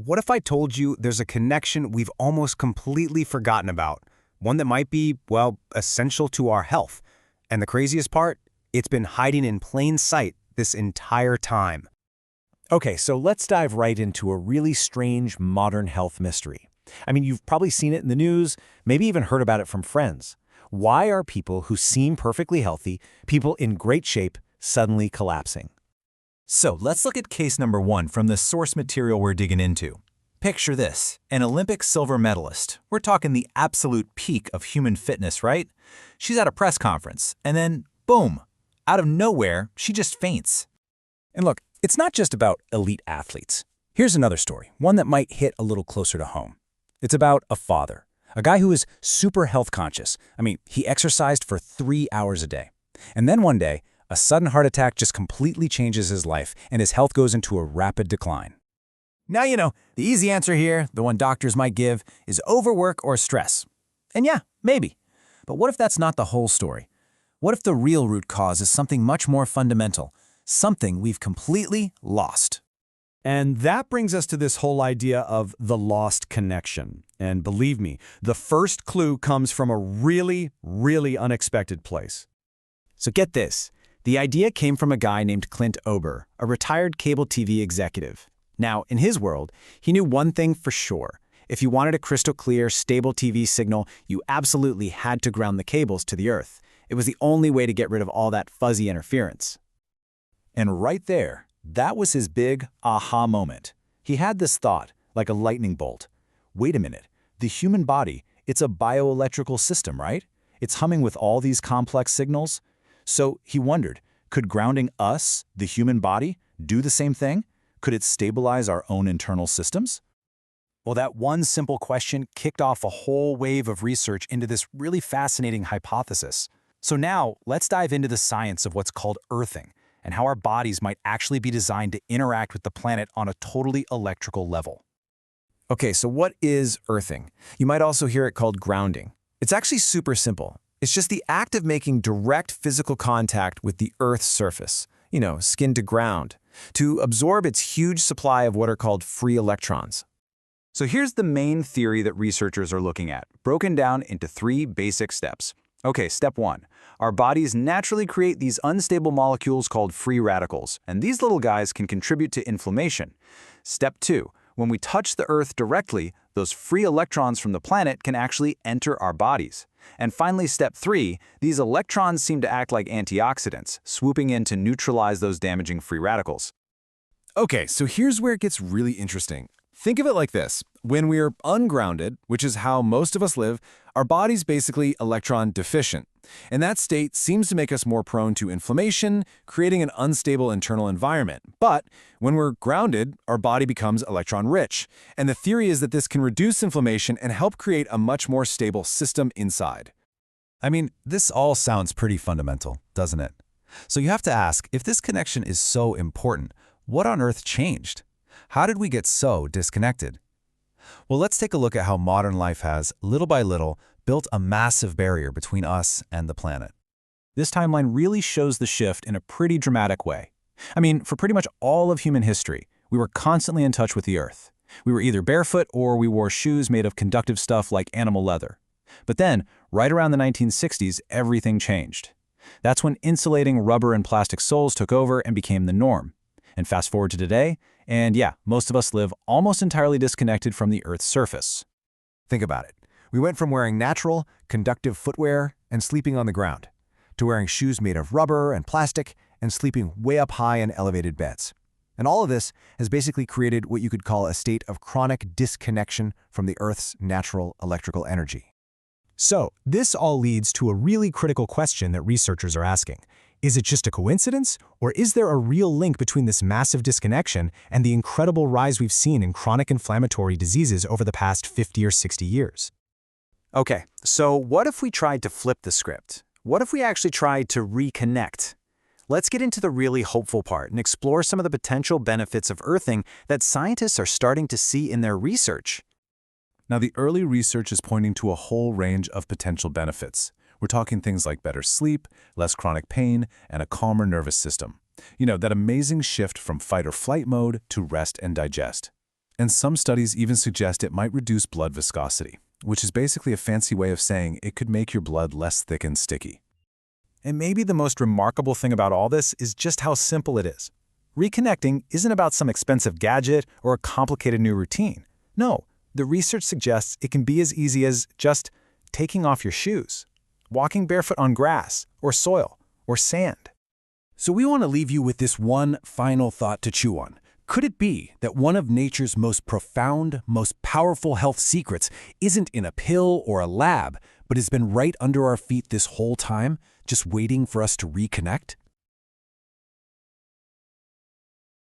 what if I told you there's a connection we've almost completely forgotten about? One that might be, well, essential to our health. And the craziest part? It's been hiding in plain sight this entire time. Okay, so let's dive right into a really strange modern health mystery. I mean, you've probably seen it in the news, maybe even heard about it from friends. Why are people who seem perfectly healthy, people in great shape, suddenly collapsing? So let's look at case number 1 from the source material we're digging into. Picture this, an Olympic silver medalist. We're talking the absolute peak of human fitness, right? She's at a press conference, and then, boom, out of nowhere, she just faints. And look, it's not just about elite athletes. Here's another story, one that might hit a little closer to home. It's about a father, a guy who is super health conscious. I mean, he exercised for 3 hours a day. And then one day, a sudden heart attack just completely changes his life, and his health goes into a rapid decline. Now you know, the easy answer here, the one doctors might give, is overwork or stress. And yeah, maybe. But what if that's not the whole story? What if the real root cause is something much more fundamental, something we've completely lost? And that brings us to this whole idea of the lost connection. And believe me, the first clue comes from a really, really unexpected place. So get this. The idea came from a guy named Clint Ober, a retired cable TV executive. Now, in his world, he knew one thing for sure. If you wanted a crystal clear, stable TV signal, you absolutely had to ground the cables to the earth. It was the only way to get rid of all that fuzzy interference. And right there, that was his big aha moment. He had this thought, like a lightning bolt. Wait a minute, the human body, it's a bioelectrical system, right? It's humming with all these complex signals. So he wondered, could grounding us, the human body, do the same thing? Could it stabilize our own internal systems? Well, that one simple question kicked off a whole wave of research into this really fascinating hypothesis. So now, let's dive into the science of what's called earthing, and how our bodies might actually be designed to interact with the planet on a totally electrical level. Okay, so what is earthing? You might also hear it called grounding. It's actually super simple. It's just the act of making direct physical contact with the Earth's surface, skin to ground, to absorb its huge supply of what are called free electrons. So here's the main theory that researchers are looking at, broken down into 3 basic steps. Okay, step 1. Our bodies naturally create these unstable molecules called free radicals, and these little guys can contribute to inflammation. Step 2. When we touch the Earth directly, those free electrons from the planet can actually enter our bodies. And finally, step 3, these electrons seem to act like antioxidants, swooping in to neutralize those damaging free radicals. Okay, so here's where it gets really interesting. Think of it like this. When we're ungrounded, which is how most of us live, our body's basically electron deficient. And that state seems to make us more prone to inflammation, creating an unstable internal environment. But when we're grounded, our body becomes electron-rich. And the theory is that this can reduce inflammation and help create a much more stable system inside. I mean, this all sounds pretty fundamental, doesn't it? So you have to ask, if this connection is so important, what on earth changed? How did we get so disconnected? Well, let's take a look at how modern life has, little by little, built a massive barrier between us and the planet. This timeline really shows the shift in a pretty dramatic way. I mean, for pretty much all of human history, we were constantly in touch with the earth. We were either barefoot or we wore shoes made of conductive stuff like animal leather. But then, right around the 1960s, everything changed. That's when insulating rubber and plastic soles took over and became the norm. And fast forward to today, and yeah, most of us live almost entirely disconnected from the Earth's surface. Think about it. We went from wearing natural, conductive footwear and sleeping on the ground, to wearing shoes made of rubber and plastic and sleeping way up high in elevated beds. And all of this has basically created what you could call a state of chronic disconnection from the Earth's natural electrical energy. So, this all leads to a really critical question that researchers are asking. Is it just a coincidence, or is there a real link between this massive disconnection and the incredible rise we've seen in chronic inflammatory diseases over the past 50 or 60 years? Okay, so what if we tried to flip the script? What if we actually tried to reconnect? Let's get into the really hopeful part and explore some of the potential benefits of earthing that scientists are starting to see in their research. Now, the early research is pointing to a whole range of potential benefits. We're talking things like better sleep, less chronic pain, and a calmer nervous system. That amazing shift from fight or flight mode to rest and digest. And some studies even suggest it might reduce blood viscosity, which is basically a fancy way of saying it could make your blood less thick and sticky. And maybe the most remarkable thing about all this is just how simple it is. Reconnecting isn't about some expensive gadget or a complicated new routine. No, the research suggests it can be as easy as just taking off your shoes, walking barefoot on grass or soil or sand. So we want to leave you with this one final thought to chew on. Could it be that one of nature's most profound, most powerful health secrets isn't in a pill or a lab, but has been right under our feet this whole time, just waiting for us to reconnect?